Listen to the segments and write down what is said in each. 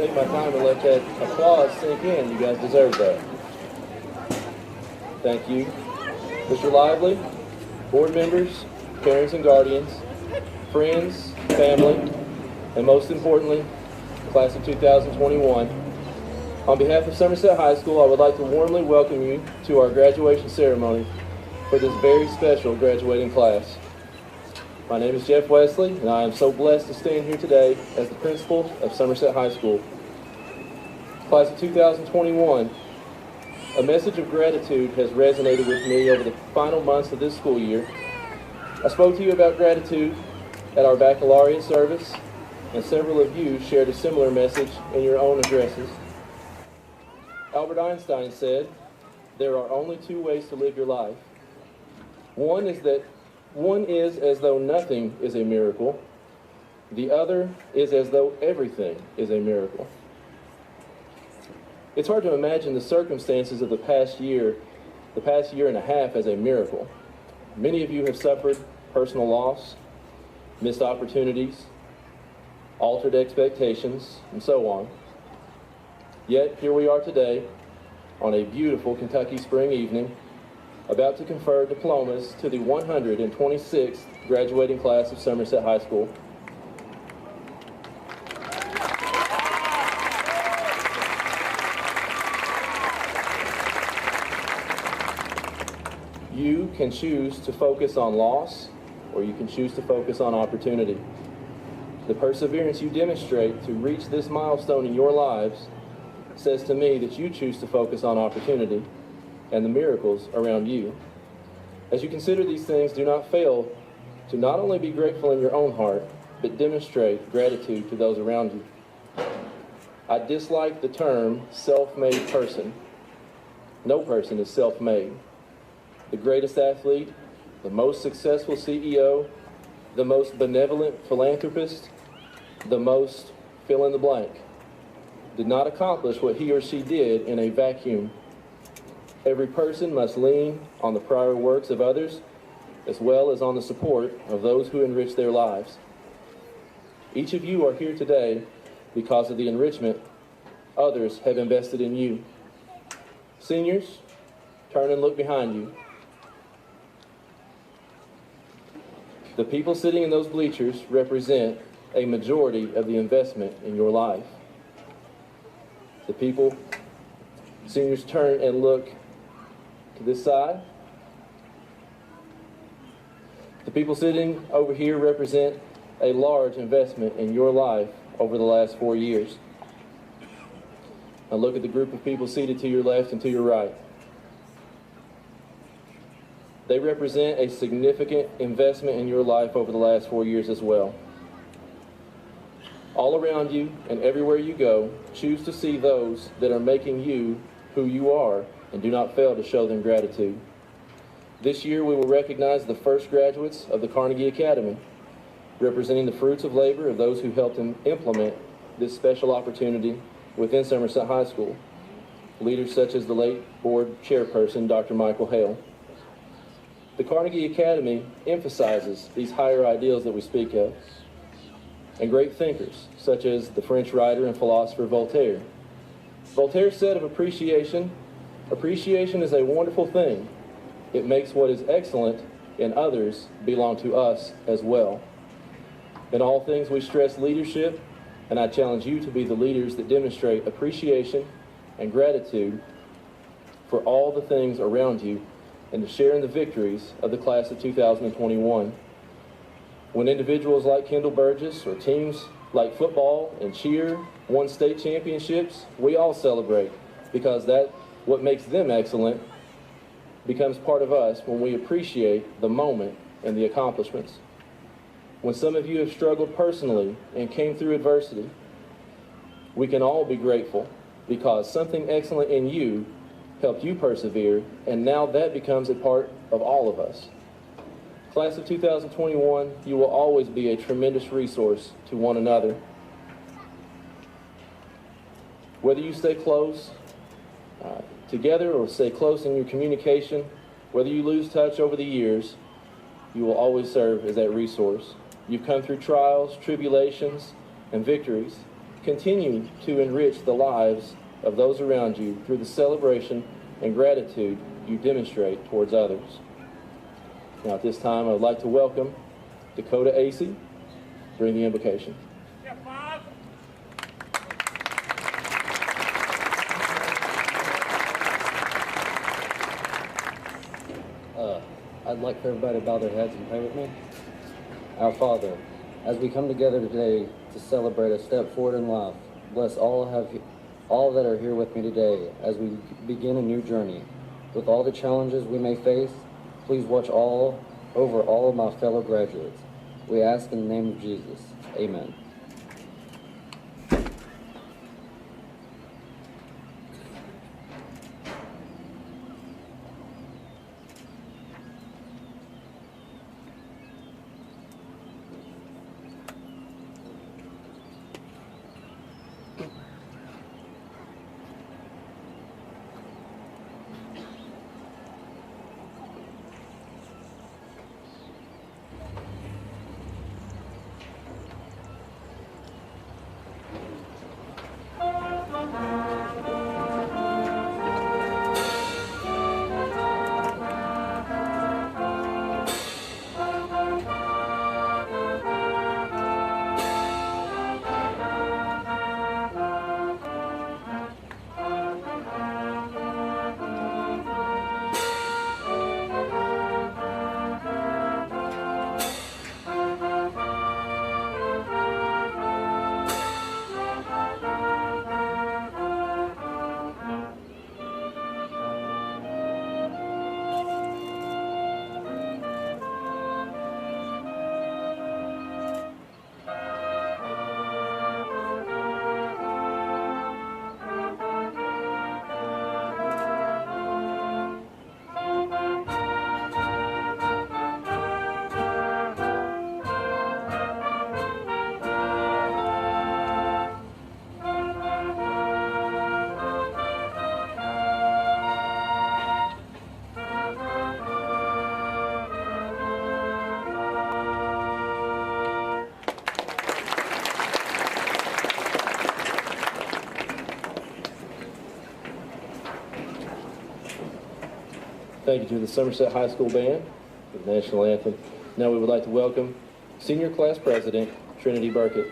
take my time and let that applause sink in. You guys deserve that. Thank you. Mr. Lively, board members, parents and guardians, friends, family, and most importantly, class of 2021. On behalf of Somerset High School, I would like to warmly welcome you to our graduation ceremony for this very special graduating class. My name is Jeff Wesley, and I am so blessed to stand here today as the principal of Somerset High School. Class of 2021, a message of gratitude has resonated with me over the final months of this school year. I spoke to you about gratitude at our baccalaureate service, and several of you shared a similar message in your own addresses. Albert Einstein said, "There are only two ways to live your life. One is as though nothing is a miracle. The other is as though everything is a miracle." It's hard to imagine the circumstances of the past year and a half as a miracle. Many of you have suffered personal loss, missed opportunities, altered expectations, and so on. Yet, here we are today on a beautiful Kentucky spring evening, about to confer diplomas to the 126th graduating class of Somerset High School. You can choose to focus on loss, or you can choose to focus on opportunity. The perseverance you demonstrate to reach this milestone in your lives says to me that you choose to focus on opportunity and the miracles around you. As you consider these things, do not fail to not only be grateful in your own heart, but demonstrate gratitude to those around you. I dislike the term self-made person. No person is self-made. The greatest athlete, the most successful CEO, the most benevolent philanthropist, the most fill in the blank, did not accomplish what he or she did in a vacuum. Every person must lean on the prior works of others, as well as on the support of those who enrich their lives. Each of you are here today because of the enrichment others have invested in you. Seniors, turn and look behind you. The people sitting in those bleachers represent a majority of the investment in your life. Seniors, turn and look to this side. The people sitting over here represent a large investment in your life over the last 4 years. Now look at the group of people seated to your left and to your right. They represent a significant investment in your life over the last 4 years as well. All around you and everywhere you go, choose to see those that are making you who you are, and do not fail to show them gratitude. This year we will recognize the first graduates of the Carnegie Academy, representing the fruits of labor of those who helped implement this special opportunity within Somerset High School. Leaders such as the late board chairperson, Dr. Michael Hale. The Carnegie Academy emphasizes these higher ideals that we speak of, and great thinkers such as the French writer and philosopher Voltaire. Voltaire said of appreciation is a wonderful thing. It makes what is excellent in others belong to us as well. In all things we stress leadership, and I challenge you to be the leaders that demonstrate appreciation and gratitude for all the things around you, and to share in the victories of the class of 2021. When individuals like Kendall Burgess or teams like football and cheer won state championships, we all celebrate, because what makes them excellent becomes part of us when we appreciate the moment and the accomplishments. When some of you have struggled personally and came through adversity, we can all be grateful because something excellent in you helped you persevere, and now that becomes a part of all of us. Class of 2021, you will always be a tremendous resource to one another. Whether you stay close together or stay close in your communication, whether you lose touch over the years, you will always serve as that resource. You've come through trials, tribulations, and victories. Continue to enrich the lives of those around you through the celebration and gratitude you demonstrate towards others. Now at this time, I would like to welcome Dakota Acey during the invocation. I'd like for everybody to bow their heads and pray with me. Our Father, as we come together today to celebrate a step forward in life, bless all that are here with me today as we begin a new journey. With all the challenges we may face, please watch over all of my fellow graduates. We ask in the name of Jesus. Amen. Thank you to the Somerset High School Band for the National Anthem. Now we would like to welcome Senior Class President, Trinity Burkett.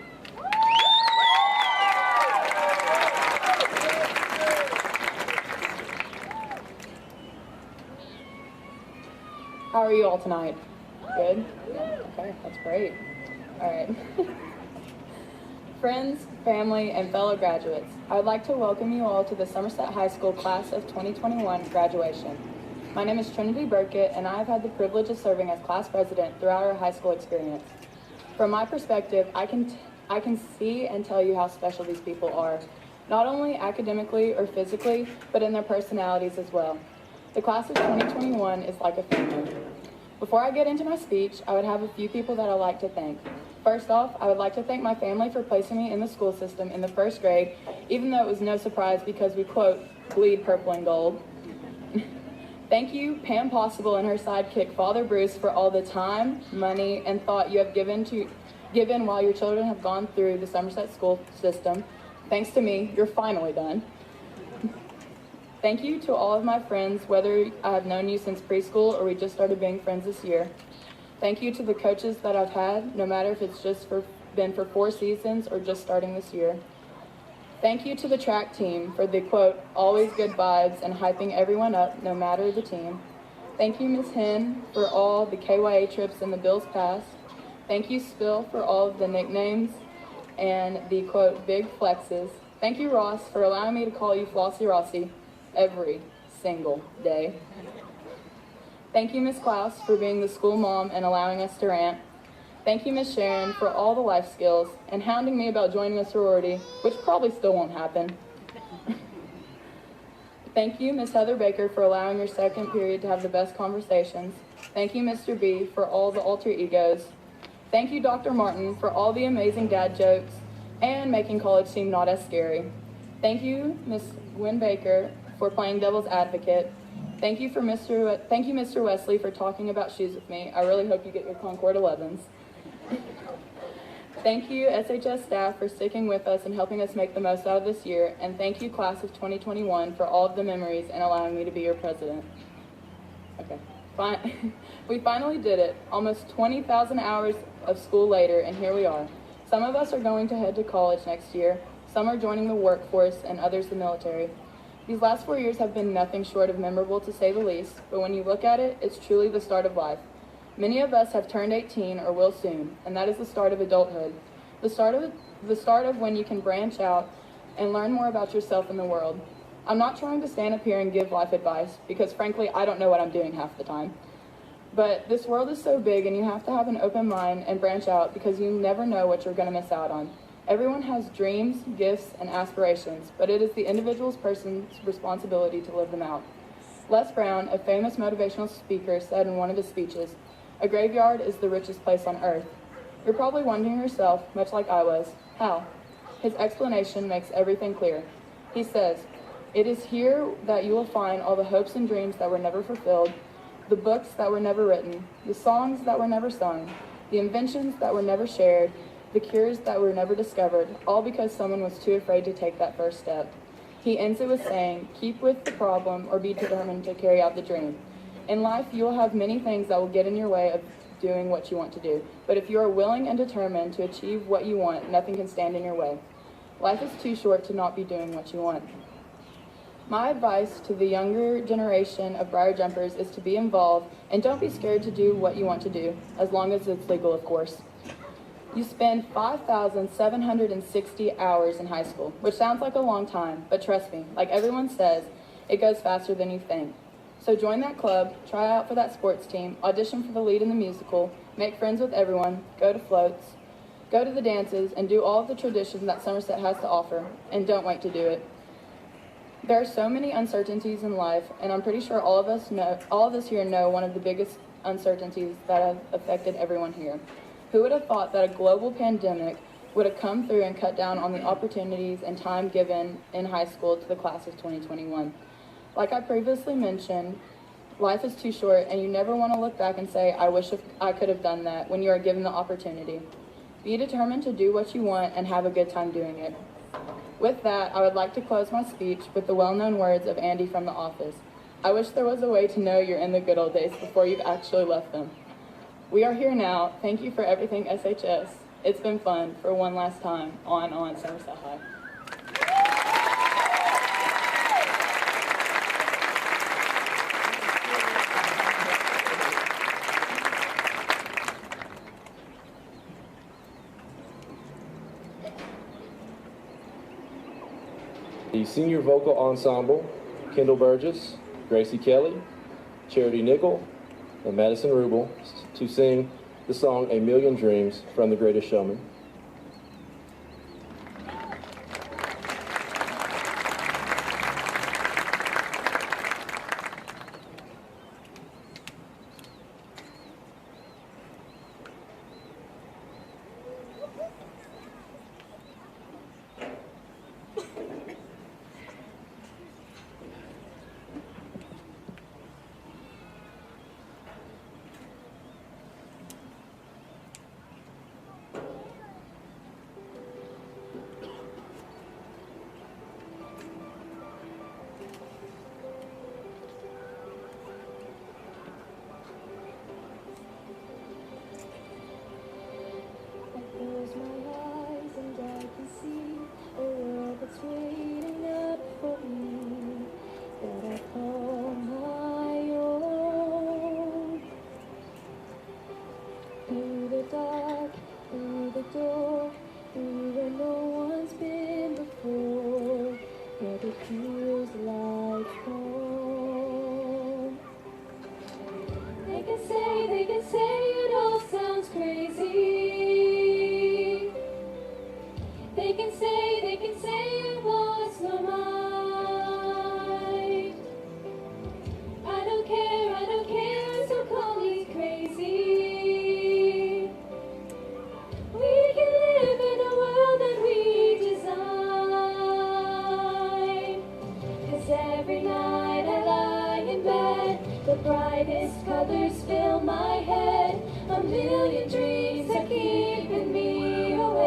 How are you all tonight? Good? Okay, that's great. All right. Friends, family, and fellow graduates, I would like to welcome you all to the Somerset High School Class of 2021 graduation. My name is Trinity Burkett, and I have had the privilege of serving as class president throughout our high school experience. From my perspective, I can see and tell you how special these people are, not only academically or physically, but in their personalities as well. The class of 2021 is like a family. Before I get into my speech, I would have a few people that I'd like to thank. First off, I would like to thank my family for placing me in the school system in the first grade, even though it was no surprise because we, quote, bleed purple and gold. Thank you, Pam Possible and her sidekick, Father Bruce, for all the time, money, and thought you have given while your children have gone through the Somerset school system. Thanks to me, you're finally done. Thank you to all of my friends, whether I have known you since preschool or we just started being friends this year. Thank you to the coaches that I've had, no matter if it's just been for 4 seasons or just starting this year. Thank you to the track team for the, quote, always good vibes and hyping everyone up, no matter the team. Thank you, Ms. Hen, for all the KYA trips in the Bills past. Thank you, Spill, for all of the nicknames and the, quote, big flexes. Thank you, Ross, for allowing me to call you Flossie Rossi every single day. Thank you, Ms. Klaus, for being the school mom and allowing us to rant. Thank you, Ms. Sharon, for all the life skills and hounding me about joining a sorority, which probably still won't happen. Thank you, Ms. Heather Baker, for allowing your second period to have the best conversations. Thank you, Mr. B, for all the alter egos. Thank you, Dr. Martin, for all the amazing dad jokes and making college seem not as scary. Thank you, Ms. Gwen Baker, for playing devil's advocate. Thank you, Mr. Wesley, for talking about shoes with me. I really hope you get your Concord 11s. Thank you, SHS staff, for sticking with us and helping us make the most out of this year, and thank you, class of 2021, for all of the memories and allowing me to be your president. Okay, fine. We finally did it, almost 20,000 hours of school later, and here we are. Some of us are going to head to college next year, some are joining the workforce, and others the military. These last 4 years have been nothing short of memorable, to say the least, but when you look at it, it's truly the start of life. Many of us have turned 18 or will soon, and that is the start of adulthood. The start of when you can branch out and learn more about yourself and the world. I'm not trying to stand up here and give life advice, because frankly, I don't know what I'm doing half the time. But this world is so big, and you have to have an open mind and branch out, because you never know what you're going to miss out on. Everyone has dreams, gifts, and aspirations, but it is the individual person's responsibility to live them out. Les Brown, a famous motivational speaker, said in one of his speeches, "A graveyard is the richest place on earth." You're probably wondering yourself, much like I was, how? His explanation makes everything clear. He says, "It is here that you will find all the hopes and dreams that were never fulfilled, the books that were never written, the songs that were never sung, the inventions that were never shared, the cures that were never discovered, all because someone was too afraid to take that first step." He ends it with saying, "Keep with the problem or be determined to carry out the dream." In life, you will have many things that will get in your way of doing what you want to do. But if you are willing and determined to achieve what you want, nothing can stand in your way. Life is too short to not be doing what you want. My advice to the younger generation of Briar Jumpers is to be involved and don't be scared to do what you want to do, as long as it's legal, of course. You spend 5,760 hours in high school, which sounds like a long time, but trust me, like everyone says, it goes faster than you think. So join that club, try out for that sports team, audition for the lead in the musical, make friends with everyone, go to floats, go to the dances, and do all of the traditions that Somerset has to offer, and don't wait to do it. There are so many uncertainties in life, and I'm pretty sure all of us here know one of the biggest uncertainties that have affected everyone here. Who would have thought that a global pandemic would have come through and cut down on the opportunities and time given in high school to the class of 2021? Like I previously mentioned, life is too short, and you never want to look back and say, "I wish I could have done that," when you are given the opportunity. Be determined to do what you want and have a good time doing it. With that, I would like to close my speech with the well-known words of Andy from The Office. "I wish there was a way to know you're in the good old days before you've actually left them." We are here now. Thank you for everything, SHS. It's been fun for one last time on Somerset High. The senior vocal ensemble, Kendall Burgess, Gracie Kelly, Charity Nickel, and Madison Rubel, to sing the song "A Million Dreams" from The Greatest Showman. Close my eyes and I can see a world that's waiting up for me, that I call my own. Through the dark, through the door, through where no one's been before, but it feels like home. They can say it all sounds crazy. They can say I lost my mind. I don't care, so call me crazy. We can live in a world that we design. 'Cause every night I lie in bed, the brightest colors fill my head. A million dreams are keeping me awake.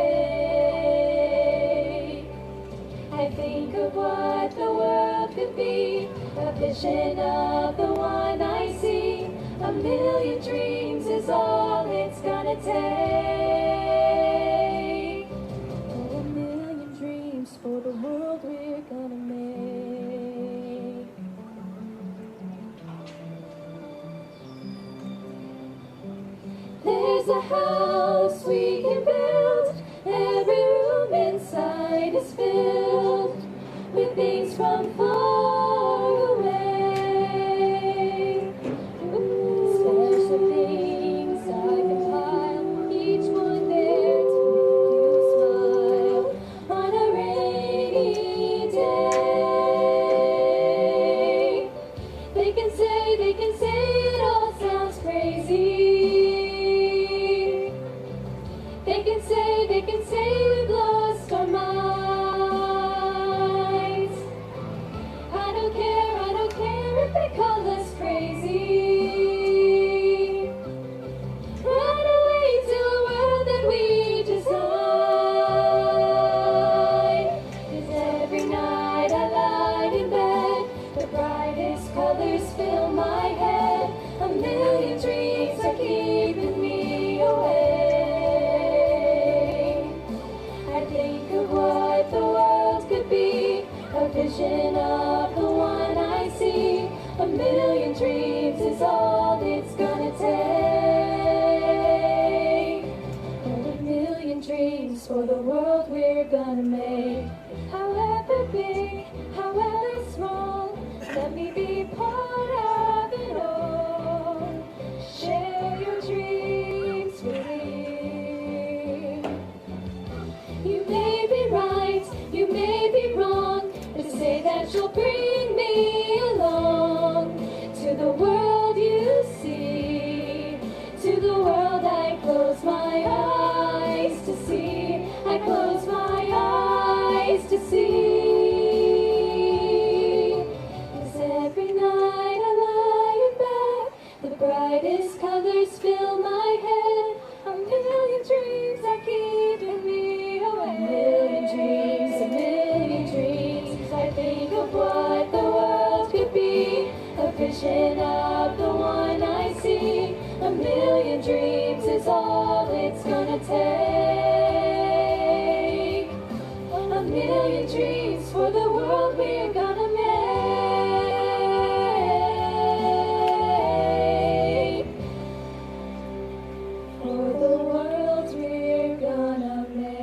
vision of the one I see. A million dreams is all it's gonna take. Oh, a million dreams for the world we're gonna make. There's a house we can build. Every room inside is filled with things from far away. Special things I compile, each one there to make you smile on a rainy day. They can say it all sounds crazy. They can say we've lost our minds. I don't care if they call us crazy. Run away to a world that we design. 'Cause every night I lie in bed, the brightest colors fill my head. A million dreams are keeping me awake. Think of what the world could be, a vision of the one I see. A million dreams is all it's gonna take. And a million dreams for the world we're gonna make. However big, however small, let me be part of it all. Share your dreams with me. You may be right, you may be wrong, but say that you'll bring me along to the world you see, to the world I close my eyes to see, I close my eyes to see. 'Cause every night I lie in bed, the brightest colors fill my head. A million dreams are keeping me away. A million dreams. I think of what the world could be. A vision of the one I see. A million dreams is all it's gonna take. A million dreams for the world we're gonna make. For the world we're gonna make.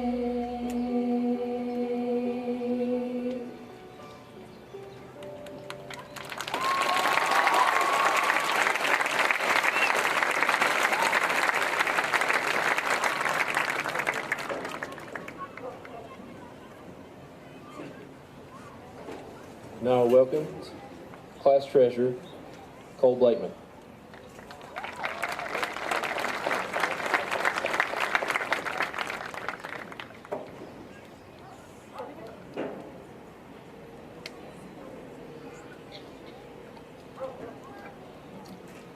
Now welcome Class Treasurer Cole Blakeman.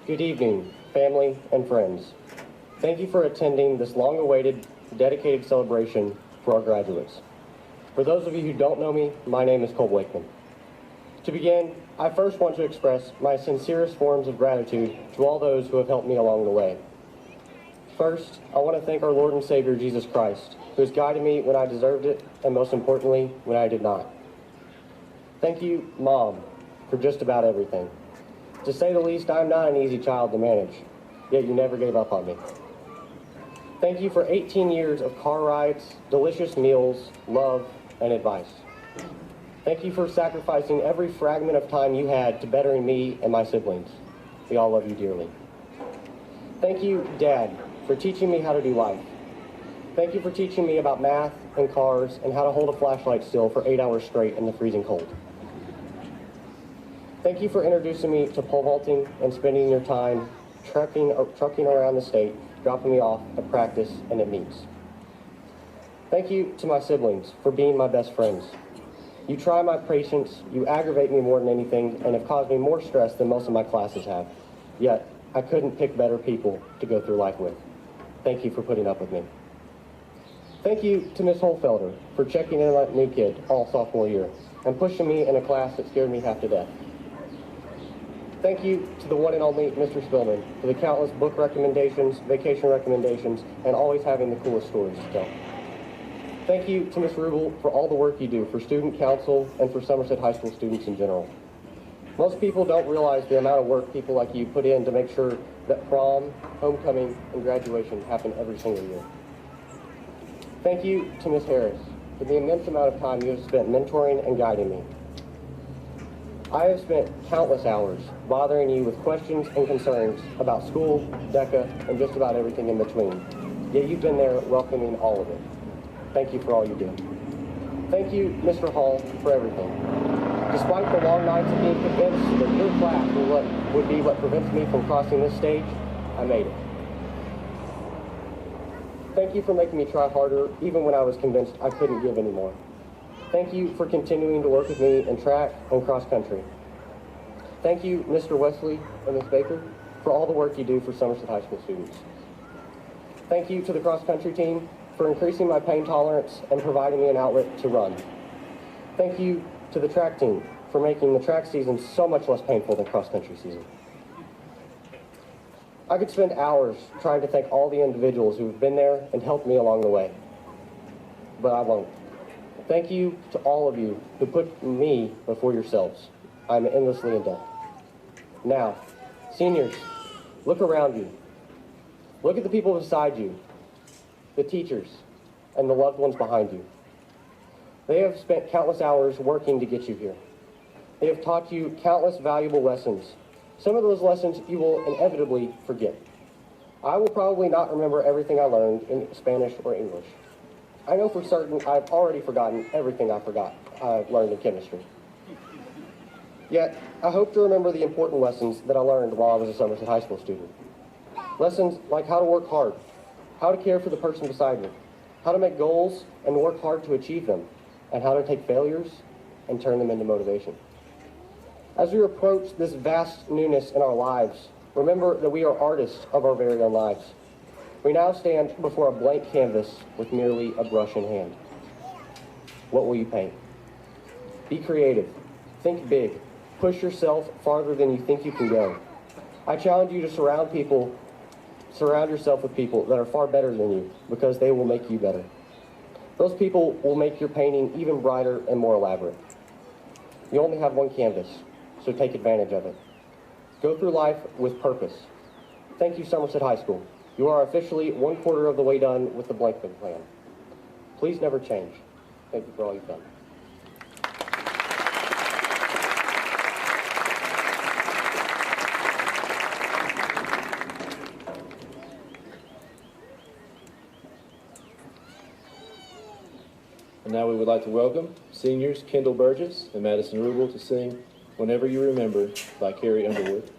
Good evening, family and friends. Thank you for attending this long-awaited, dedicated celebration for our graduates. For those of you who don't know me, my name is Cole Blakeman. To begin, I first want to express my sincerest forms of gratitude to all those who have helped me along the way. First, I want to thank our Lord and Savior Jesus Christ, who has guided me when I deserved it, and most importantly, when I did not. Thank you, Mom, for just about everything. To say the least, I'm not an easy child to manage, yet you never gave up on me. Thank you for 18 years of car rides, delicious meals, love, and advice. Thank you for sacrificing every fragment of time you had to bettering me and my siblings. We all love you dearly. Thank you, Dad, for teaching me how to do life. Thank you for teaching me about math and cars and how to hold a flashlight still for 8 hours straight in the freezing cold. Thank you for introducing me to pole vaulting and spending your time trucking around the state, dropping me off at practice and at meets. Thank you to my siblings for being my best friends. You try my patience, you aggravate me more than anything, and have caused me more stress than most of my classes have. Yet, I couldn't pick better people to go through life with. Thank you for putting up with me. Thank you to Ms. Holfelder for checking in on that new kid all sophomore year and pushing me in a class that scared me half to death. Thank you to the one and only Mr. Spillman for the countless book recommendations, vacation recommendations, and always having the coolest stories to tell. Thank you to Ms. Rubel for all the work you do for student council and for Somerset High School students in general. Most people don't realize the amount of work people like you put in to make sure that prom, homecoming, and graduation happen every single year. Thank you to Ms. Harris for the immense amount of time you have spent mentoring and guiding me. I have spent countless hours bothering you with questions and concerns about school, DECA, and just about everything in between. Yet you've been there welcoming all of it. Thank you for all you do. Thank you, Mr. Hall, for everything. Despite the long nights of being convinced that your class would be what prevents me from crossing this stage, I made it. Thank you for making me try harder, even when I was convinced I couldn't give anymore. Thank you for continuing to work with me in track and cross country. Thank you, Mr. Wesley and Ms. Baker, for all the work you do for Somerset High School students. Thank you to the cross country team for increasing my pain tolerance and providing me an outlet to run. Thank you to the track team for making the track season so much less painful than cross country season. I could spend hours trying to thank all the individuals who have been there and helped me along the way, but I won't. Thank you to all of you who put me before yourselves. I'm endlessly in debt. Now, seniors, look around you. Look at the people beside you, the teachers, and the loved ones behind you. They have spent countless hours working to get you here. They have taught you countless valuable lessons. Some of those lessons you will inevitably forget. I will probably not remember everything I learned in Spanish or English. I know for certain I've already forgotten everything I've learned in chemistry. Yet, I hope to remember the important lessons that I learned while I was a Somerset High School student. Lessons like how to work hard, how to care for the person beside me, how to make goals and work hard to achieve them, and how to take failures and turn them into motivation. As we approach this vast newness in our lives, remember that we are artists of our very own lives. We now stand before a blank canvas with merely a brush in hand. What will you paint? Be creative. Think big. Push yourself farther than you think you can go. I challenge you to surround yourself with people that are far better than you, because they will make you better. Those people will make your painting even brighter and more elaborate. You only have one canvas, so take advantage of it. Go through life with purpose. Thank you, Somerset High School. You are officially 1/4 of the way done with the Blankman plan. Please never change. Thank you for all you've done. And now we would like to welcome seniors Kendall Burgess and Madison Rubel to sing "Whenever You Remember" by Carrie Underwood.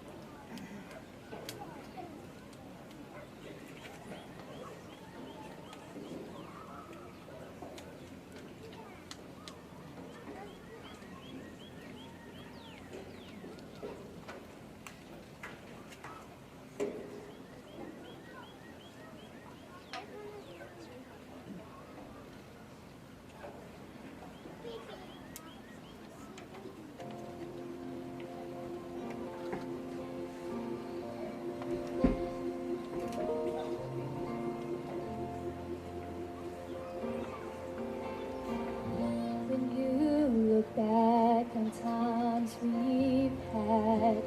Back on times we've had,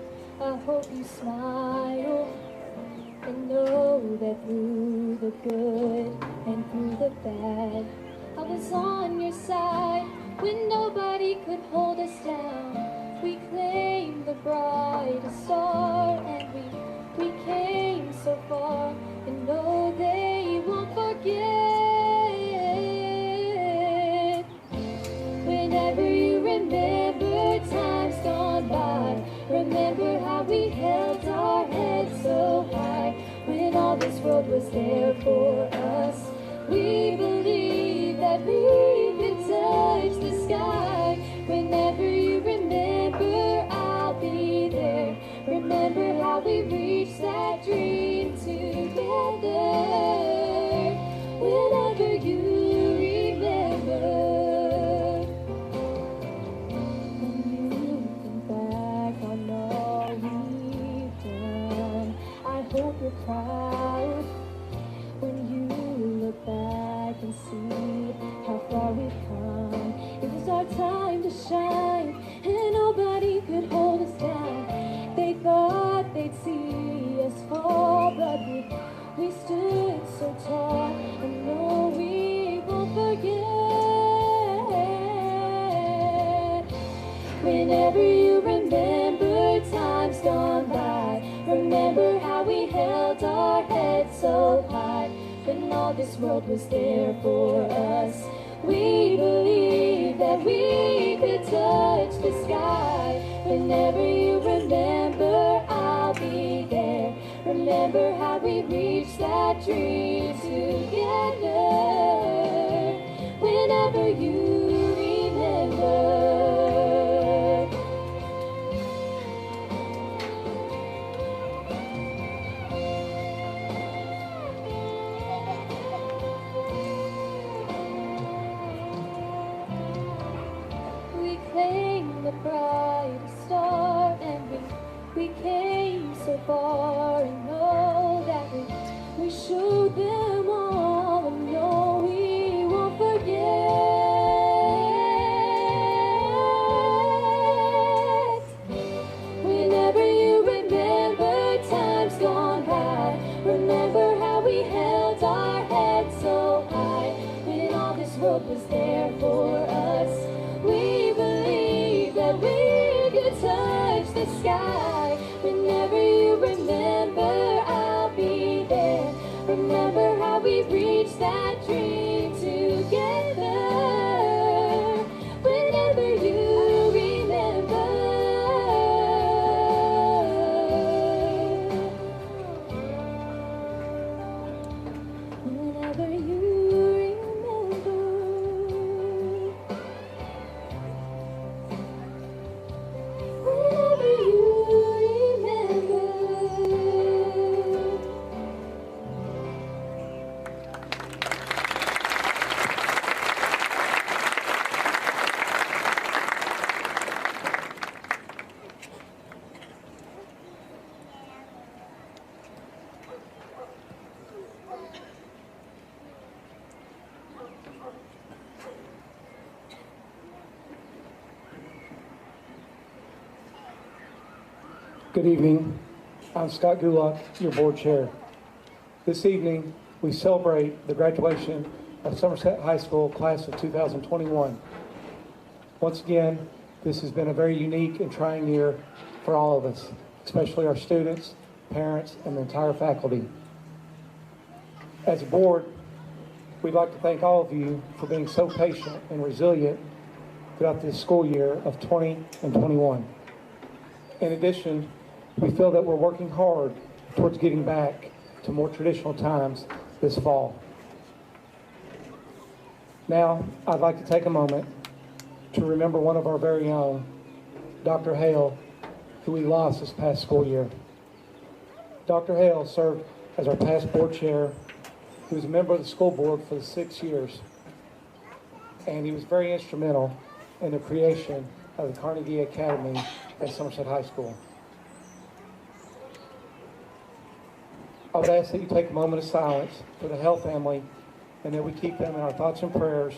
I hope you smile and know that through the good and through the bad, I was on your side when nobody could hold us down. We claimed the brightest star and we came so far, and no, they won't forget. Whenever you remember times gone by, remember how we held our heads so high. When all this world was there for us, we believed that we could touch the sky. Whenever you remember, I'll be there. Remember how we reached that dream together. Whenever you remember. When you think back on all we hope you're proud when you look back and see how far we've come. It was our time to shine, and nobody could hold us down. They thought they'd see us fall, but we stood so tall, and no, we won't forget. Whenever you remember times gone by, remember how we held our heads so high. When all this world was there for us, we believed that we could touch the sky. Whenever you remember, I'll be there. Remember how we reached that dream together. Whenever you remember. The brightest star, and we came so far, and know that we showed them all, and no, we won't forget. Whenever you remember times gone by, remember how we held our heads so high. When all this world was there for us, we believe that we could touch the sky. Whenever you remember, I'll be there. Remember how we reached that dream together. Whenever you remember. Whenever you remember. Whenever you remember. Good evening. I'm Scott Gulock, your board chair. This evening, we celebrate the graduation of Somerset High School class of 2021. Once again, this has been a very unique and trying year for all of us, especially our students, parents, and the entire faculty. As a board, we'd like to thank all of you for being so patient and resilient throughout this school year of 20 and 21. In addition, we feel that we're working hard towards getting back to more traditional times this fall. Now, I'd like to take a moment to remember one of our very own, Dr. Hale, who we lost this past school year. Dr. Hale served as our past board chair. He was a member of the school board for the 6 years, and he was very instrumental in the creation of the Carnegie Academy at Somerset High School. I would ask that you take a moment of silence for the Hale family, and that we keep them in our thoughts and prayers,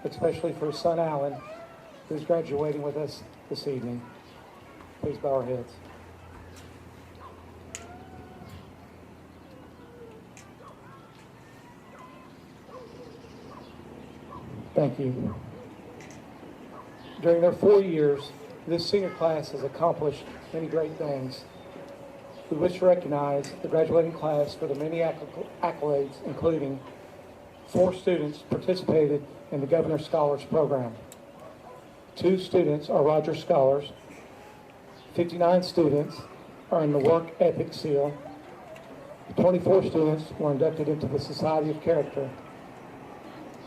especially for his son Alan, who is graduating with us this evening. Please bow our heads. Thank you. During their 4 years, this senior class has accomplished many great things. We wish to recognize the graduating class for the many accolades, including 4 students participated in the Governor's Scholars Program. 2 students are Rogers Scholars. 59 students are in the Work Ethic Seal. 24 students were inducted into the Society of Character.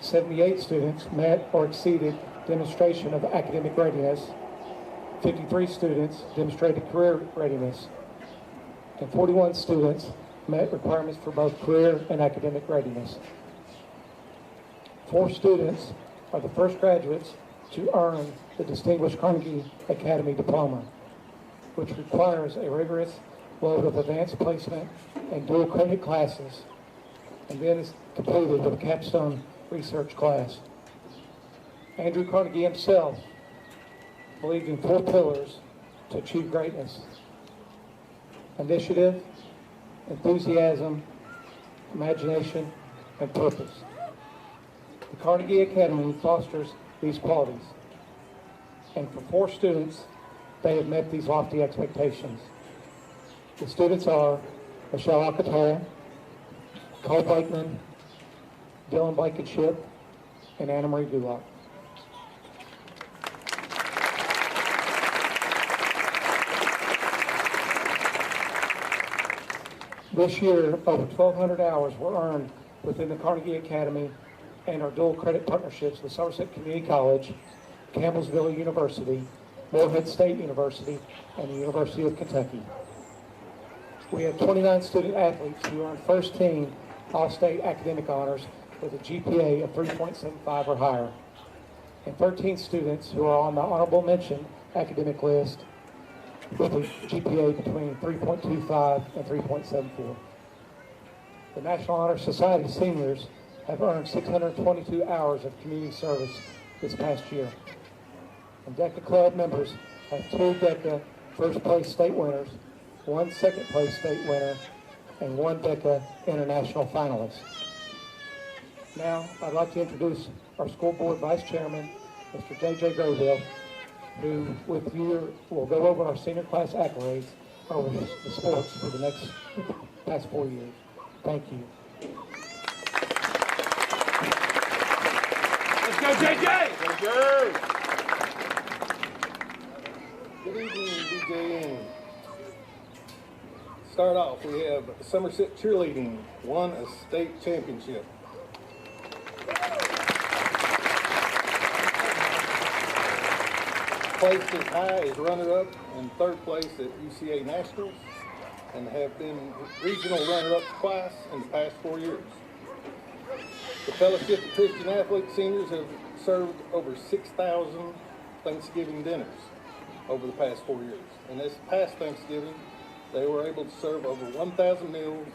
78 students met or exceeded demonstration of academic readiness. 53 students demonstrated career readiness. And 41 students met requirements for both career and academic readiness. 4 students are the first graduates to earn the Distinguished Carnegie Academy Diploma, which requires a rigorous load of advanced placement and dual credit classes, and then is completed with a capstone research class. Andrew Carnegie himself believed in 4 pillars to achieve greatness: initiative, enthusiasm, imagination, and purpose. The Carnegie Academy fosters these qualities, and for 4 students, they have met these lofty expectations. The students are Michelle Alcantara, Cole Blakeman, Dylan Blankenship, and Anna Marie Gulak. This year, over 1,200 hours were earned within the Carnegie Academy and our dual credit partnerships with Somerset Community College, Campbellsville University, Morehead State University, and the University of Kentucky. We have 29 student athletes who earned first team All-State academic honors with a GPA of 3.75 or higher, and 13 students who are on the honorable mention academic list with a GPA between 3.25 and 3.74. The National Honor Society seniors have earned 622 hours of community service this past year. And DECA Club members have 2 DECA first place state winners, 1 second place state winner, and 1 DECA international finalist. Now, I'd like to introduce our school board vice chairman, Mr. J.J. Graybill, who with you will go over our senior class accolades over the sports for the past 4 years. Thank you. Let's go, JJ! Good evening, DJing. Start off, we have Somerset Cheerleading won a state championship. Placed as high as runner-up and 3rd place at UCA Nationals, and have been regional runner-up twice in the past 4 years. The Fellowship of Christian Athletes seniors have served over 6,000 Thanksgiving dinners over the past 4 years. And this past Thanksgiving, they were able to serve over 1,000 meals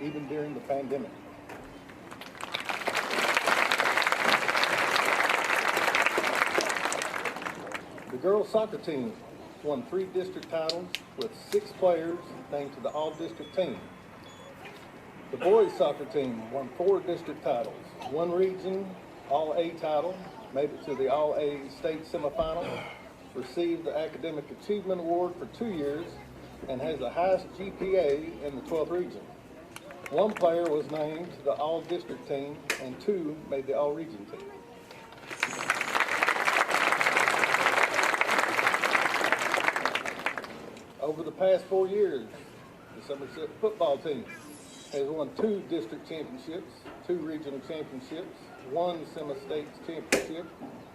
even during the pandemic. The girls soccer team won 3 district titles with 6 players named to the all-district team. The boys soccer team won 4 district titles, 1 region all-A title, made it to the all-A state semifinal, received the Academic Achievement Award for 2 years, and has the highest GPA in the 12th region. 1 player was named to the all-district team, and 2 made the all-region team. Over the past 4 years, the Somerset football team has won 2 district championships, 2 regional championships, 1 semi-state championship,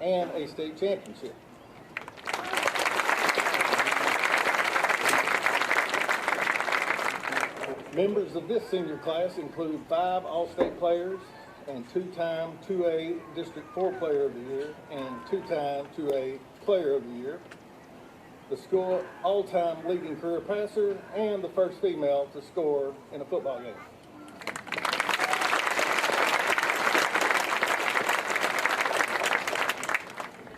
and a state championship. Members of this senior class include 5 All-State players and 2-time 2A District 4 Player of the Year and 2-time 2A Player of the Year, the school all-time leading career passer, and the first female to score in a football game.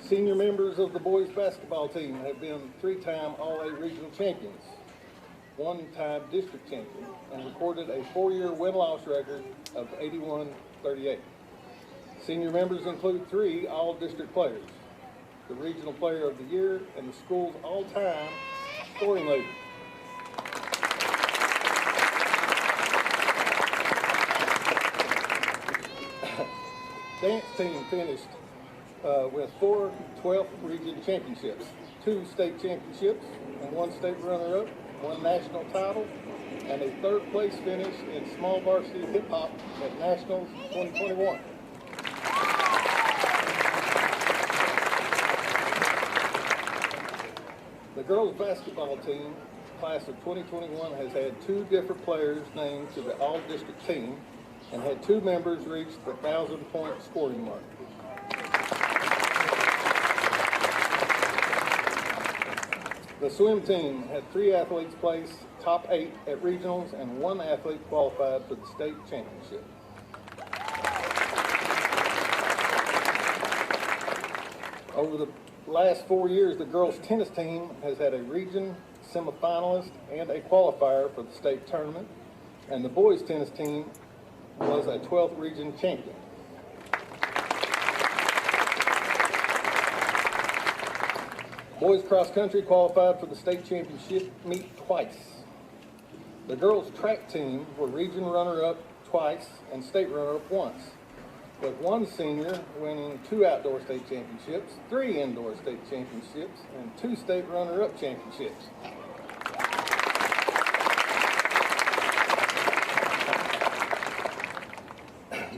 Senior members of the boys basketball team have been 3-time All-A regional champions, 1-time district champion, and recorded a 4-year win-loss record of 81-38. Senior members include 3 all-district players, the regional player of the year, and the school's all-time scoring leader. Dance team finished with 4 12th region championships, 2 state championships, and 1 state runner-up, 1 national title, and a 3rd place finish in small varsity hip hop at Nationals 2021. The girls basketball team, class of 2021, has had 2 different players named to the all-district team and had 2 members reach the 1,000-point scoring mark. The swim team had 3 athletes place top 8 at regionals, and 1 athlete qualified for the state championship. Over the last 4 years, the girls' tennis team has had a region semifinalist and a qualifier for the state tournament, and the boys' tennis team was a 12th region champion. Boys cross country qualified for the state championship meet twice. The girls' track team were region runner-up twice and state runner-up once, with 1 senior winning 2 outdoor state championships, 3 indoor state championships, and 2 state runner-up championships.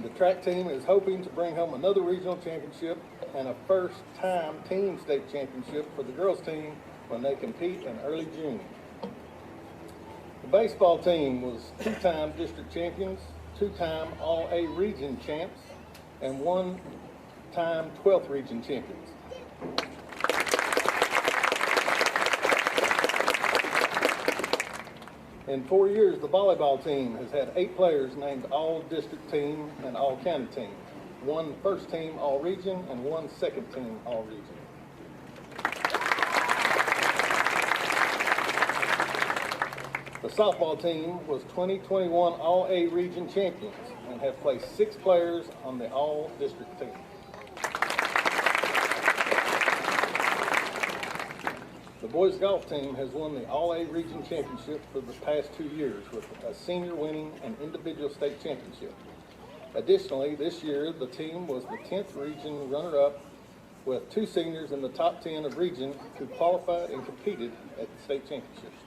The track team is hoping to bring home another regional championship and a first-time team state championship for the girls' team when they compete in early June. The baseball team was 2-time district champions, 2-time All-A region champs, and 1-time 12th region champions. In 4 years, the volleyball team has had 8 players named All-District Team and All-County Team, 1 first team All-Region and 1 second team All-Region. The softball team was 2021 All-A region champions and have placed 6 players on the All-District team. The boys golf team has won the All-A region championship for the past 2 years, with a senior winning an individual state championship. Additionally, this year the team was the 10th region runner-up, with 2 seniors in the top 10 of region who qualified and competed at the state championships.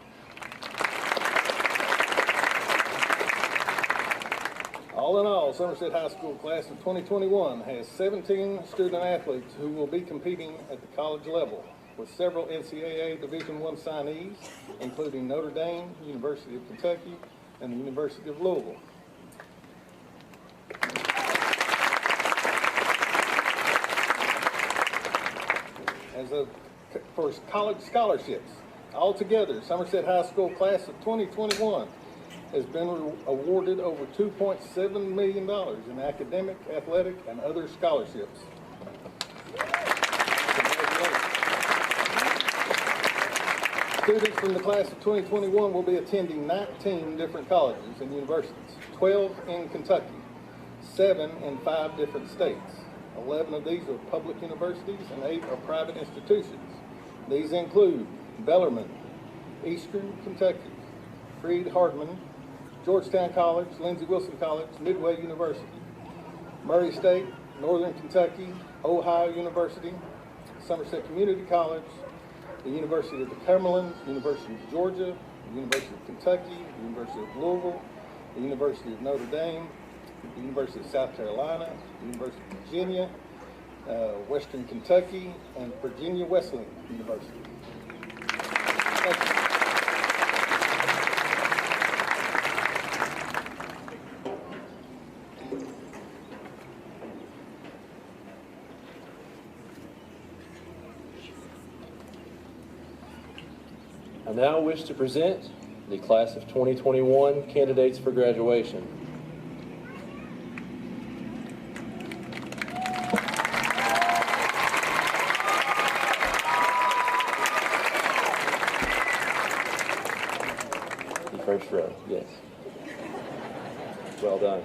All in all, Somerset High School class of 2021 has 17 student athletes who will be competing at the college level, with several NCAA Division I signees, including Notre Dame, University of Kentucky, and the University of Louisville. For college scholarships, altogether, Somerset High School class of 2021 has been awarded over $2.7 million in academic, athletic, and other scholarships. Students from the class of 2021 will be attending 19 different colleges and universities, 12 in Kentucky, 7 in 5 different states. 11 of these are public universities and 8 are private institutions. These include Bellarmine, Eastern Kentucky, Freed-Hardeman, Georgetown College, Lindsey Wilson College, Midway University, Murray State, Northern Kentucky, Ohio University, Somerset Community College, the University of the Cumberland, University of Georgia, the University of Kentucky, the University of Louisville, the University of Notre Dame, the University of South Carolina, the University of Virginia, Western Kentucky, and Virginia Wesleyan University. Thank you. I now wish to present the class of 2021 candidates for graduation. The first row, yes. Well done.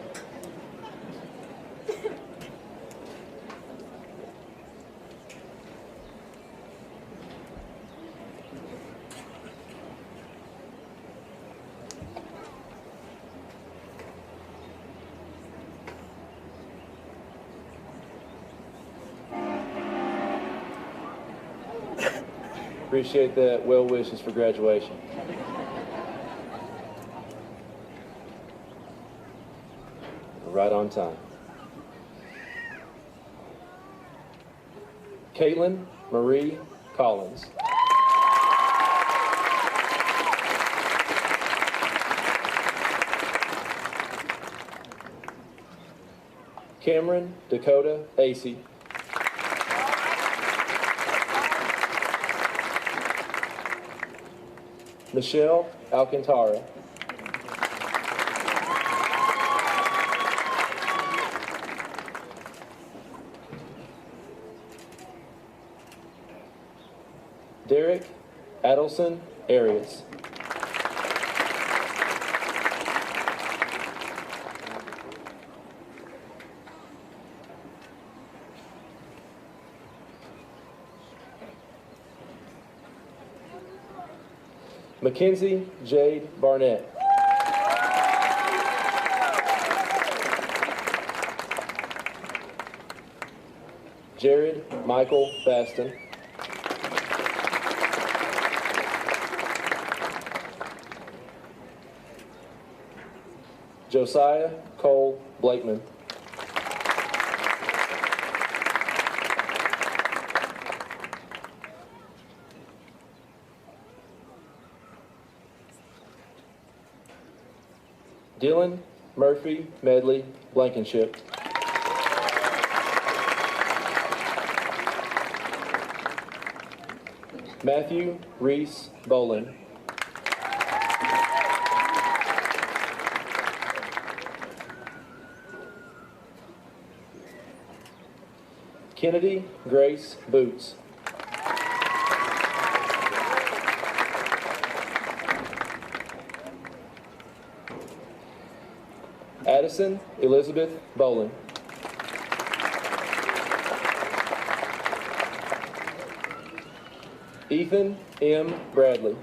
Appreciate that. Well wishes for graduation. Right on time. Caitlin Marie Collins. Cameron Dakota Acey. Michelle Alcantara. Derek Adelson Arias. Mackenzie Jade Barnett. Jared Michael Baston. Josiah Cole Blakeman. Dylan Murphy Medley Blankenship. Matthew Reese Bolin. Kennedy Grace Boots. Addison Elizabeth Bolin. Ethan M. Bradley.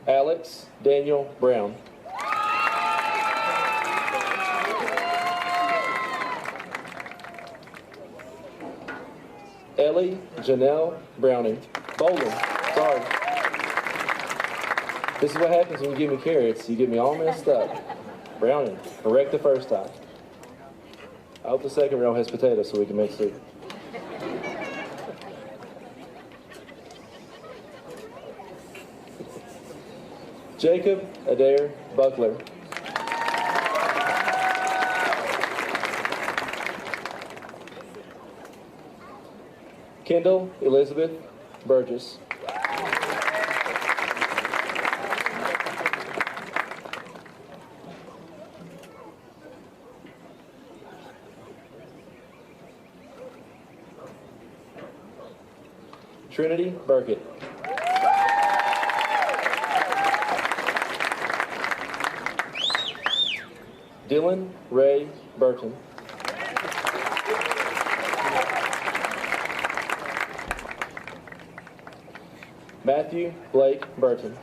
Alex Daniel Brown. Ellie Janelle Browning. Bowling. Sorry. This is what happens when you give me carrots. You get me all messed up. Browning. Correct the first time. I hope the second row has potatoes so we can make soup. Jacob Adair Buckler. Kendall Elizabeth Burgess. Trinity Burkett. Dylan Ray Burton. Matthew Blake Burton.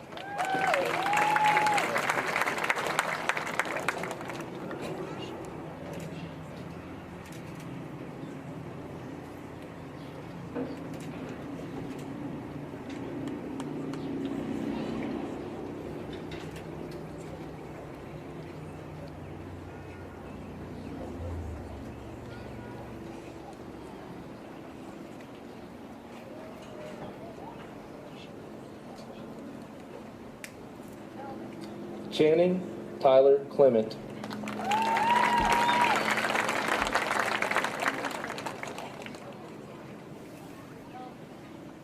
Channing Tyler Clement.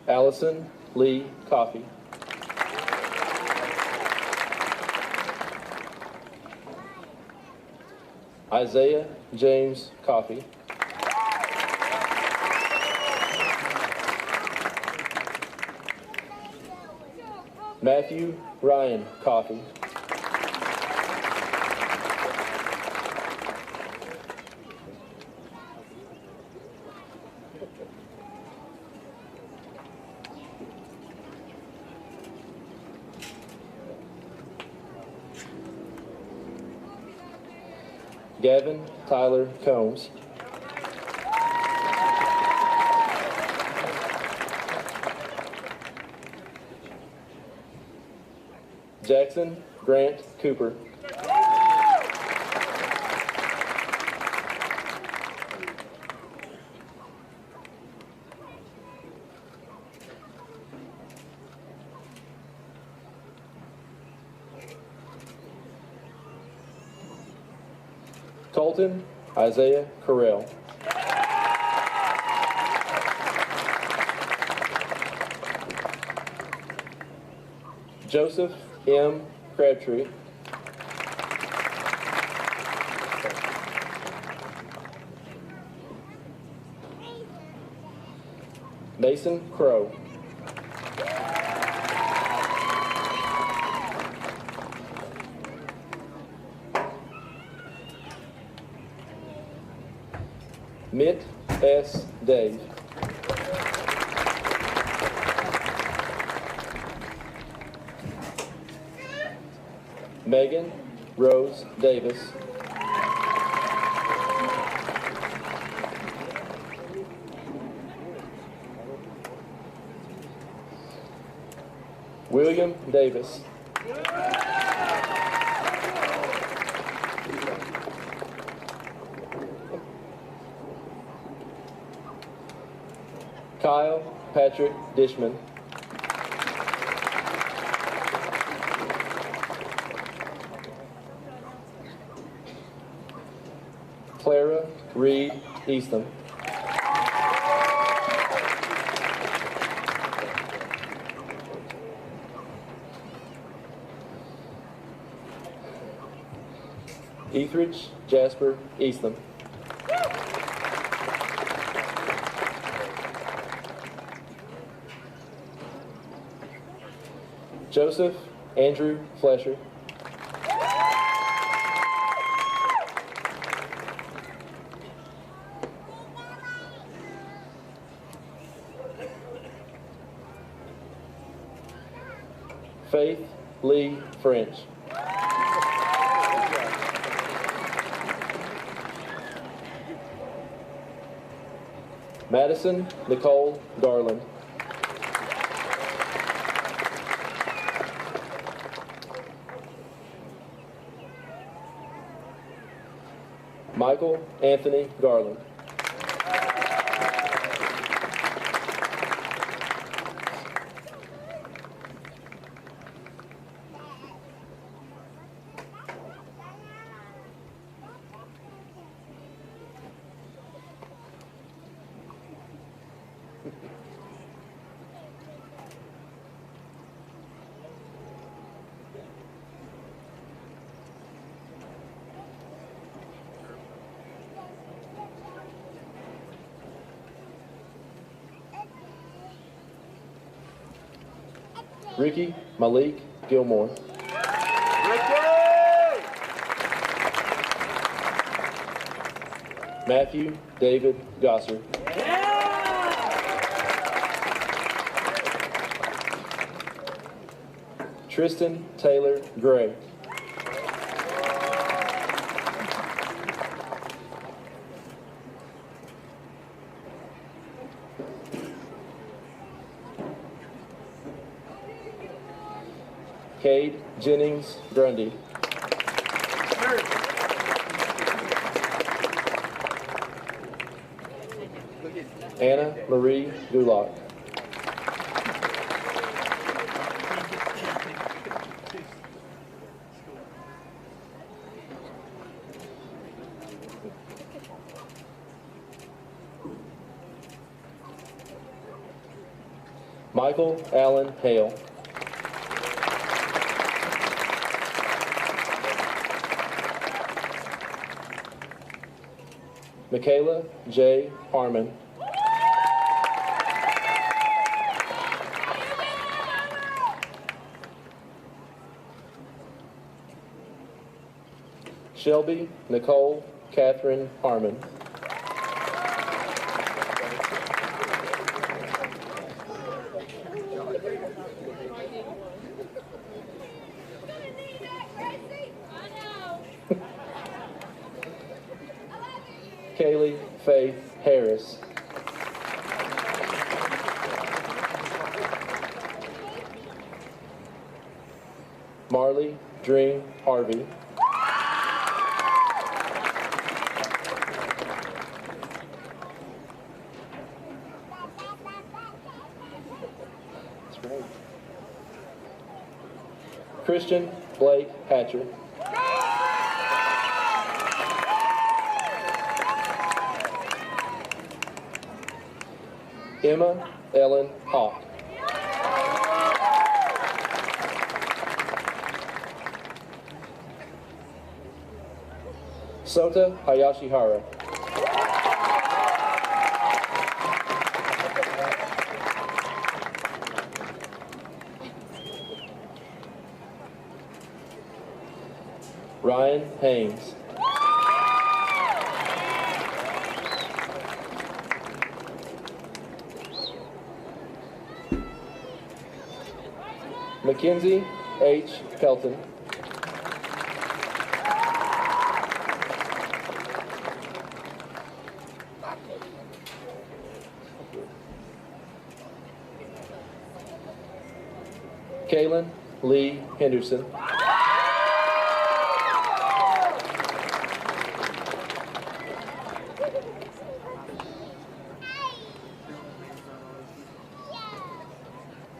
Allison Lee Coffey. Isaiah James Coffey. Matthew Ryan Coffey. Gavin Tyler Combs. Jackson Grant Cooper. Colton Isaiah Carell. Joseph M. Crabtree. Mason Crow. Mitt S. Dave. Megan Rose Davis. William Davis. Kyle Patrick Dishman. Clara Reed Eastham. Etheridge Jasper Eastham. Joseph Andrew Flesher. Faith Lee French. Madison Nicole Garland. Michael Anthony Garland. Ricky Malik Gilmore. Matthew David Gosser. Tristan Taylor Gray. Cade Jennings Grundy. Anna Marie Gulak. Michael Allen Hale. Michaela J. Harmon. Shelby Nicole Catherine Harmon. Kaylee Faith Harris. Marley Dream Harvey. That's right. Christian Blake Hatcher. Emma Ellen Hawk. Sota Hayashihara. Ryan Haynes. Mackenzie H. Pelton. Kaylin Lee Henderson.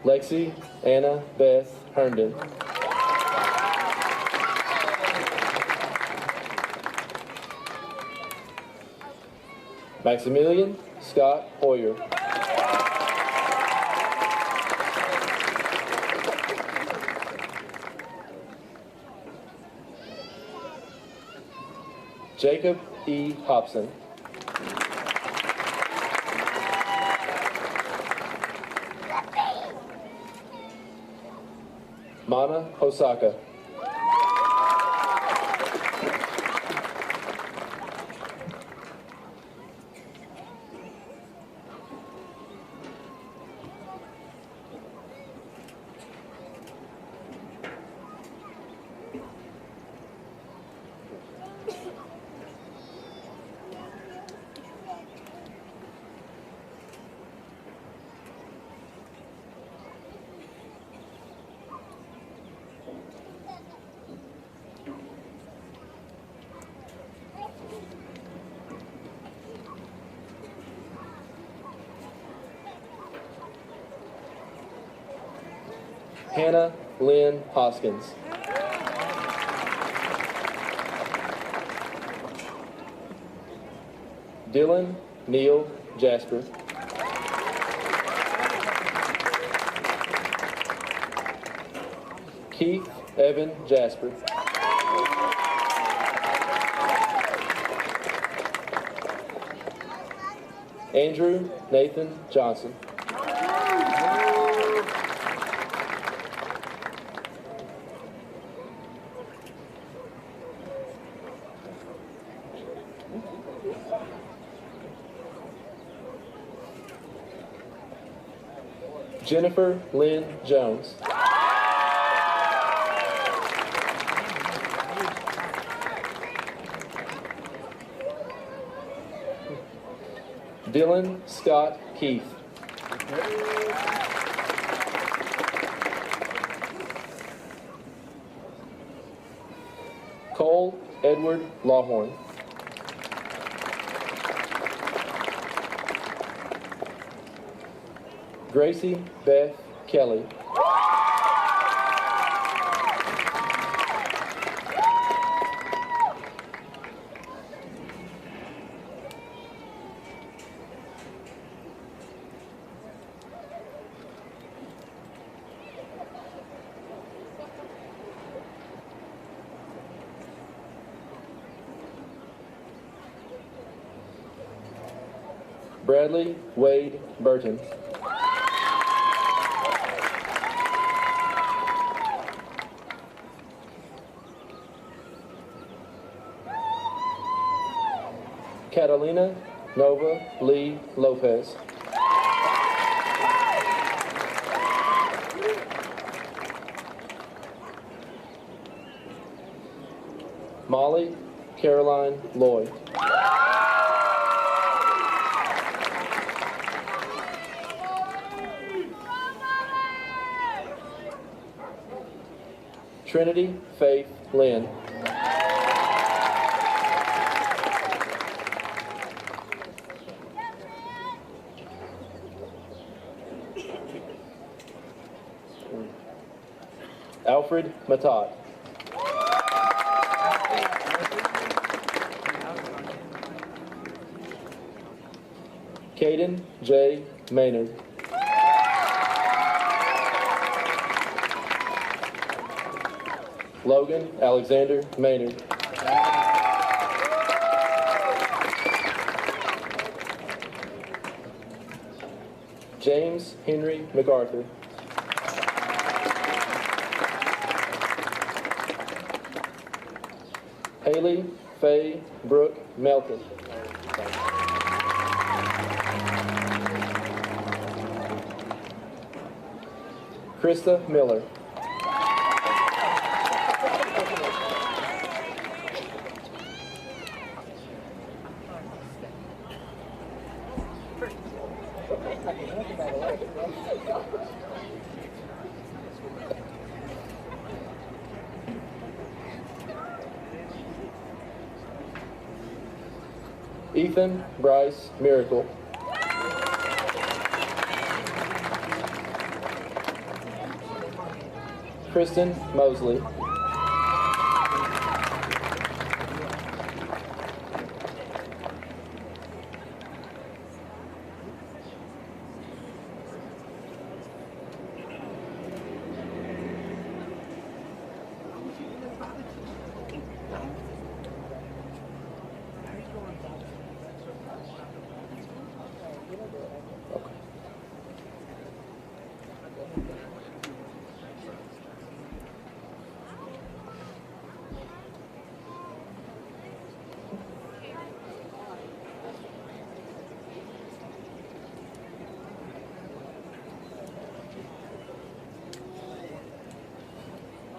Lexi Anna Beth Herndon. Maximilian Scott Hoyer. Jacob E. Hobson. Mana Hosaka. Hannah Lynn Hoskins. Dylan Neil Jasper. Keith Evan Jasper. Andrew Nathan Johnson. Jennifer Lynn Jones. Dylan Scott Keith. Cole Edward Lawhorn. Gracie Beth Kelly. Bradley Wade Burton. Catalina Nova Lee Lopez. Molly Caroline Lloyd. Trinity Faith Lynn. Alfred Matot. Caden J. Maynard. Logan Alexander Maynard. James Henry MacArthur. Haley Faye Brooke Melton. Krista Miller. Ethan Bryce Miracle. Kristen Mosley.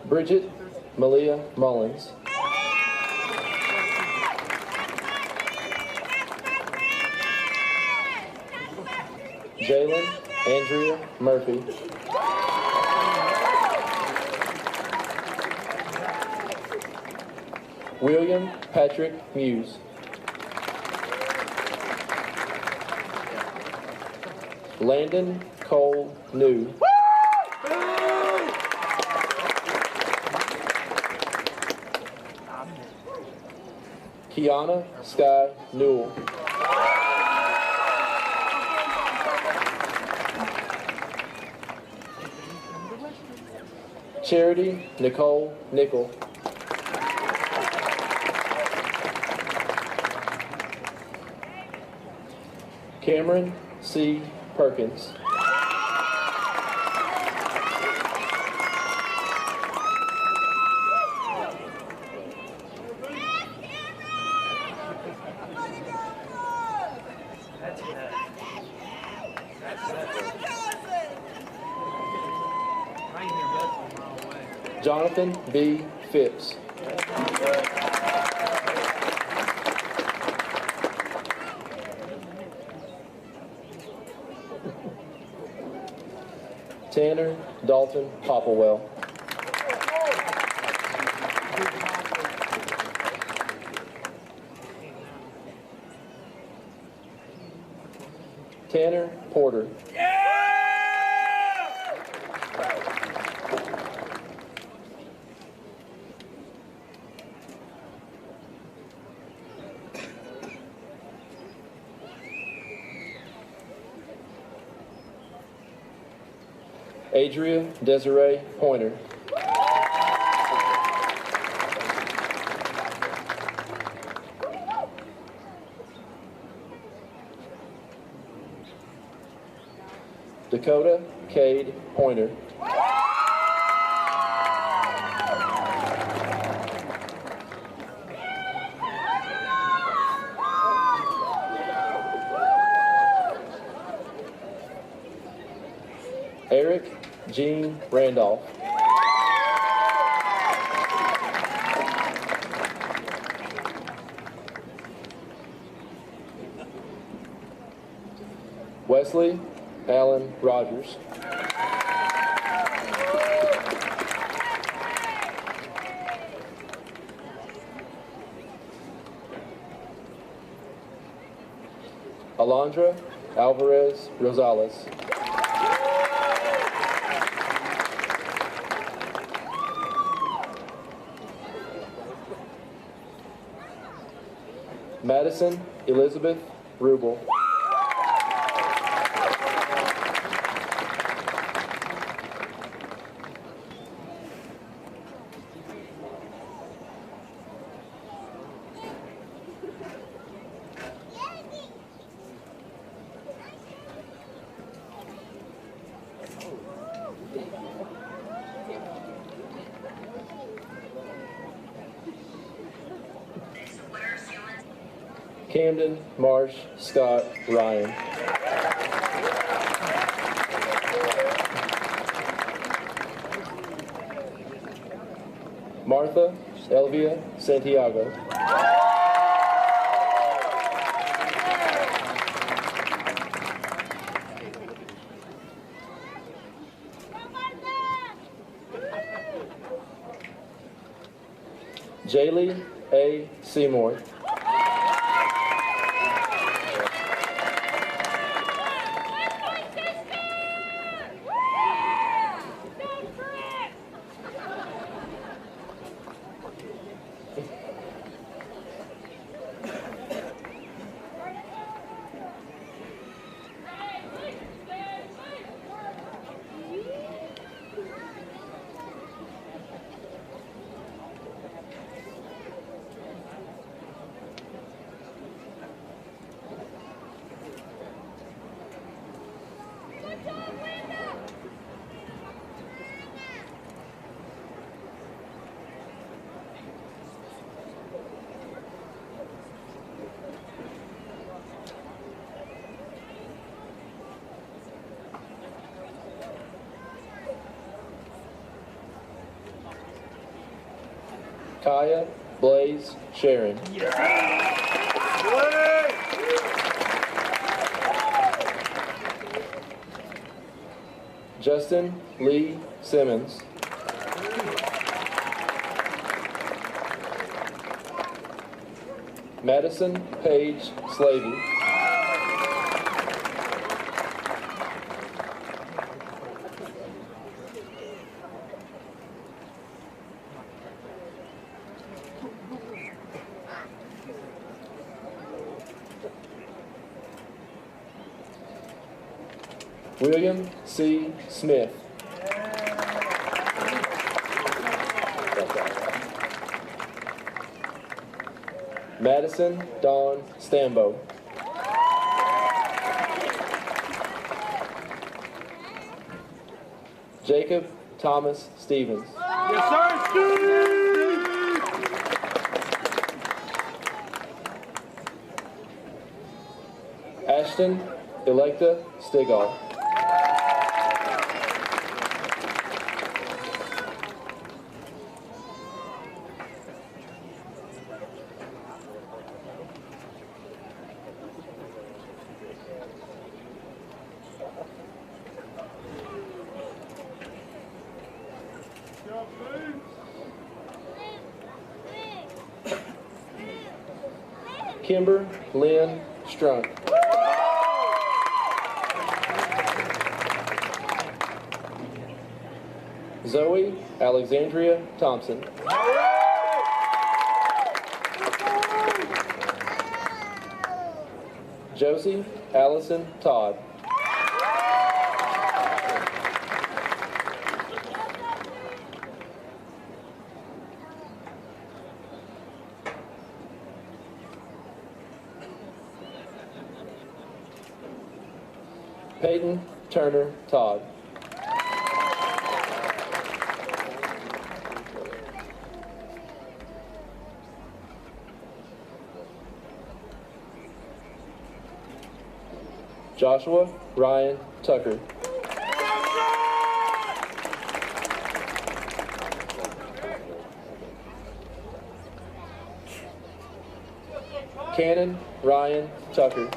Bridget Malia Mullins. Jalen Andrea Murphy. William Patrick Muse. Landon Cole New. Kiana Sky Newell. Charity Nicole Nickel. Cameron C. Perkins. Jonathan B. Phipps. Tanner Dalton Popplewell. Tanner Porter. Adria Desiree Pointer. Dakota Cade Pointer. Eric Jean Randolph. Wesley Allen Rogers. Alondra Alvarez Rosales. Madison Elizabeth Rubel. Camden, Marsh, Scott, Ryan. Martha, Elvia, Santiago. Jaylee A. Seymour. Kaya, Blaze, Sharon. Justin Lee Simmons. Madison Paige Slavey. William C. Smith. Madison Dawn Stambo. Jacob Thomas Stevens. Yes, sir, Steve! Ashton Electa Stigall. Kimber Lynn Strunk. Zoe Alexandria Thompson. Josie Allison Todd. Peyton Turner Todd. Joshua Ryan Tucker. Cannon Ryan Tucker.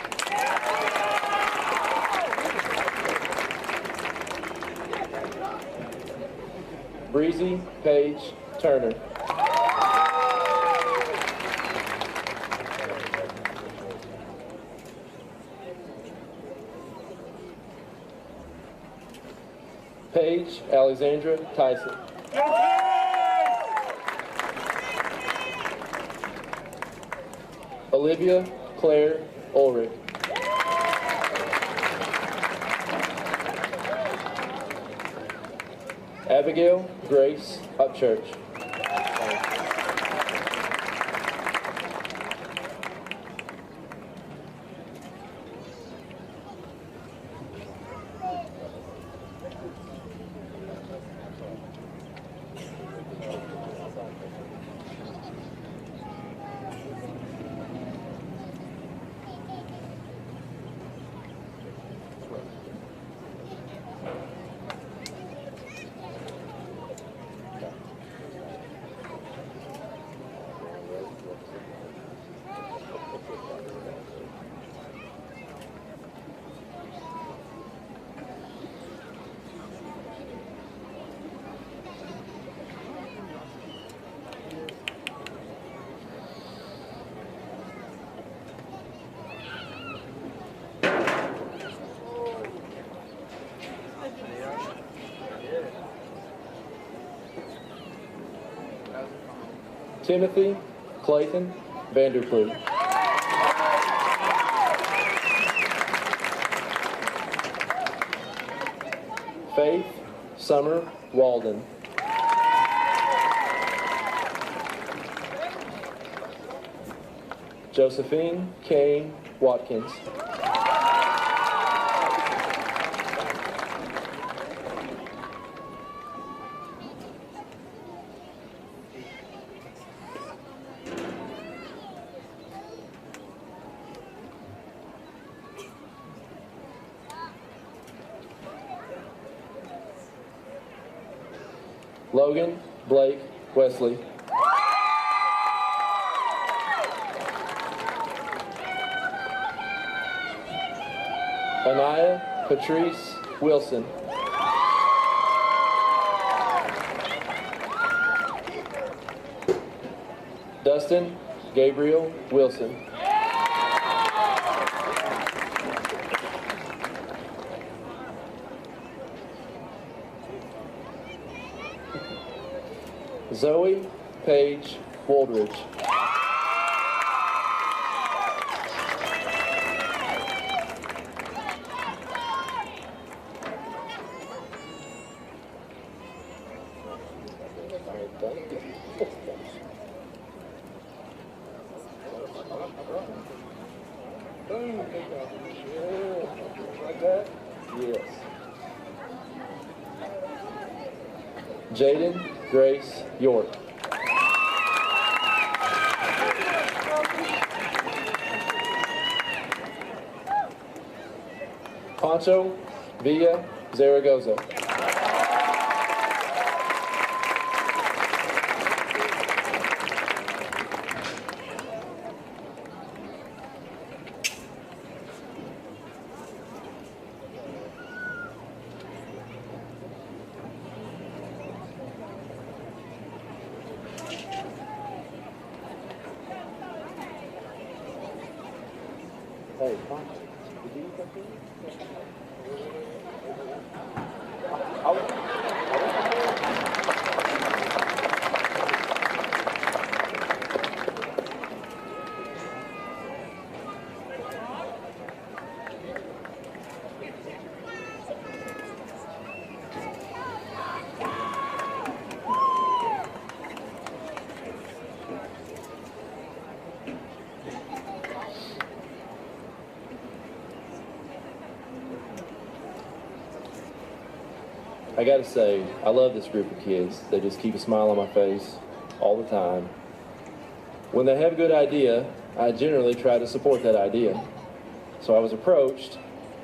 Breezy Paige Turner. Paige Alexandra Tyson. Olivia Claire Ulrich. Abigail Grace Upchurch. Timothy Clayton Vanderploeg. Faith Summer Walden. Josephine Kane Watkins. Logan Blake Wesley. Anaya Patrice Wilson. Dustin Gabriel Wilson. Zoe Paige Woldridge. Yes. Jaden Grace York. Pancho Villa Zaragoza. Hey, Pancho, did you eat that food? I gotta say, I love this group of kids. They just keep a smile on my face all the time. When they have a good idea, I generally try to support that idea. So I was approached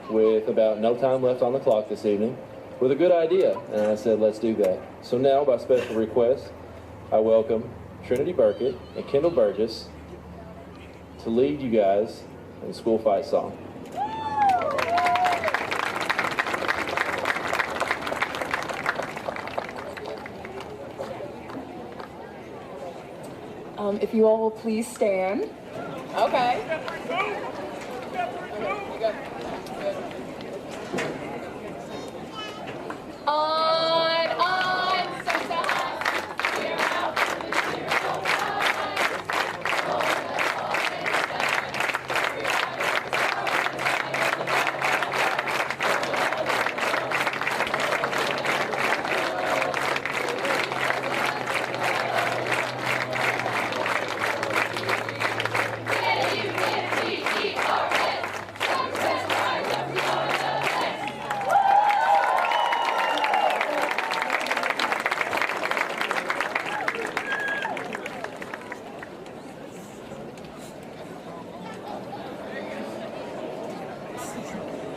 with about no time left on the clock this evening with a good idea, and I said, let's do that. So now, by special request, I welcome Trinity Burkett and Kendall Burgess to lead you guys in the school fight song. If you all will please stand. Okay. On, Somerset High. We're out for the zero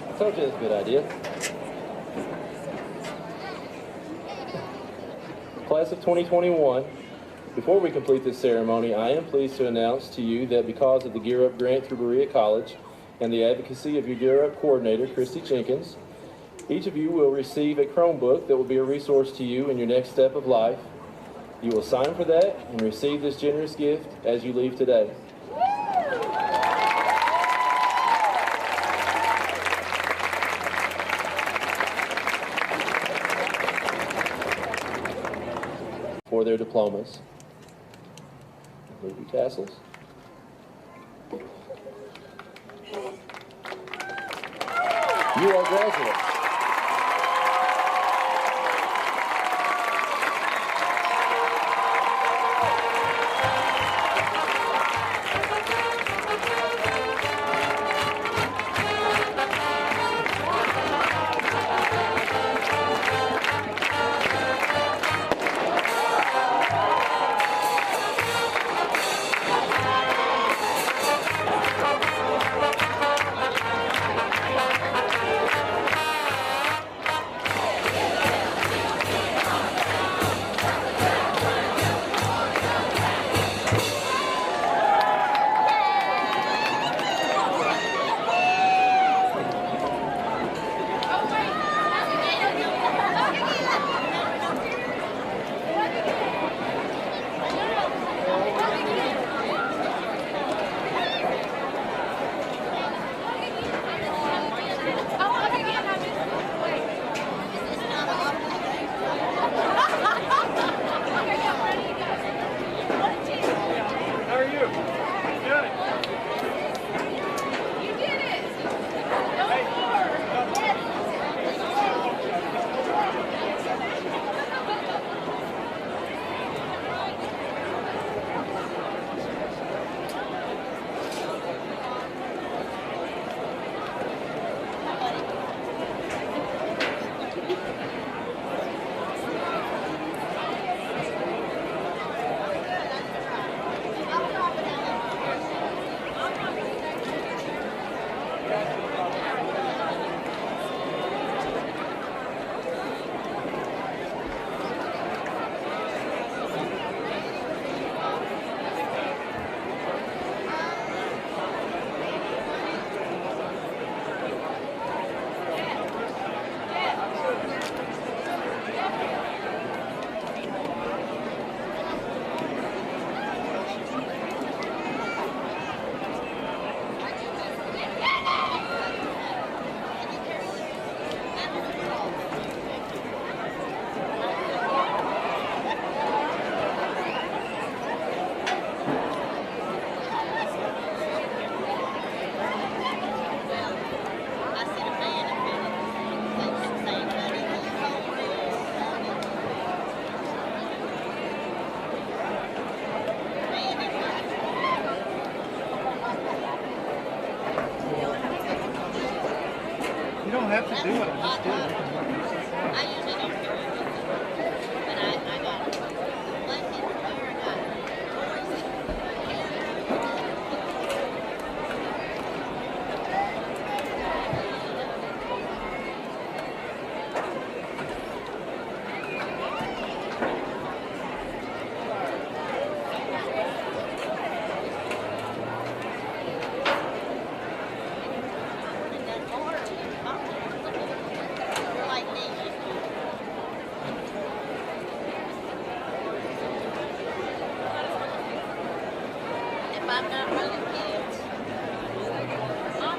I told you it's a good idea. Class of 2021, before we complete this ceremony, I am pleased to announce to you that because of the Gear Up grant through Berea College and the advocacy of your Gear Up coordinator, Christy Jenkins, each of you will receive a Chromebook that will be a resource to you in your next step of life. You will sign for that and receive this generous gift as you leave today. For their diplomas. Move your tassels. You are graduates. How are you? Good. You did it! You don't have to do it. Just do it.